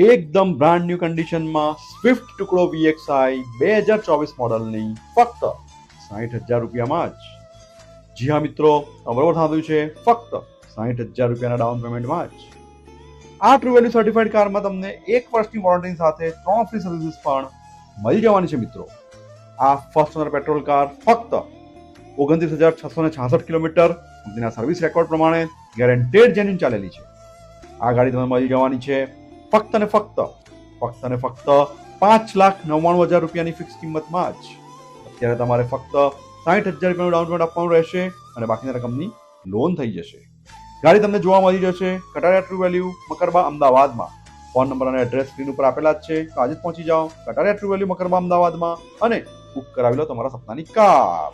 એકદમ brand new કન્ડિશનમાં Swift ટુકડો VXI 2024 મોડલની ફક્ત 60,000 રૂપિયામાં જ. જી હા મિત્રો, બરોબર સાંભળ્યું છે, ફક્ત 60,000 રૂપિયાના ડાઉન પેમેન્ટમાં જ. આ ટ્રુ વેલ્યુ સર્ટિફાઈડ કારમાં તમને 1 વર્ષની વોરંટી સાથે 3 ફ્રી સર્વિસીસ પણ મળી જવાની છે મિત્રો. આ ફર્સ્ટ ઓનર પેટ્રોલ કાર ફક્ત 29,666 કિલોમીટર કંપનીના સર્વિસ રેકોર્ડ પ્રમાણે ગેરંટેડ જેન્યુઇન ચાલેલી છે. આ ગાડી તમને મળી જવાની છે ફક્ત ને ફક્ત 5,99,000 રૂપિયાની ફિક્સ કિંમતમાં જ. અત્યારે તમારે ફક્ત 60,000 રૂપિયાનું ડાઉન પેમેન્ટ આપવાનું રહેશે અને બાકીની રકમની લોન થઈ જશે. ગાડી તમને જોવા મળી જશે કટારિયા ટ્રુ વેલ્યુ મકરબા અમદાવાદમાં. ફોન નંબર અને એડ્રેસ સ્ક્રીન ઉપર આપેલા જ છે, તો આજે જ પહોંચી જાઓ કટારિયા ટ્રુ વેલ્યુ મકરબા અમદાવાદમાં અને બુક કરાવી લો તમારા સપનાની કાર.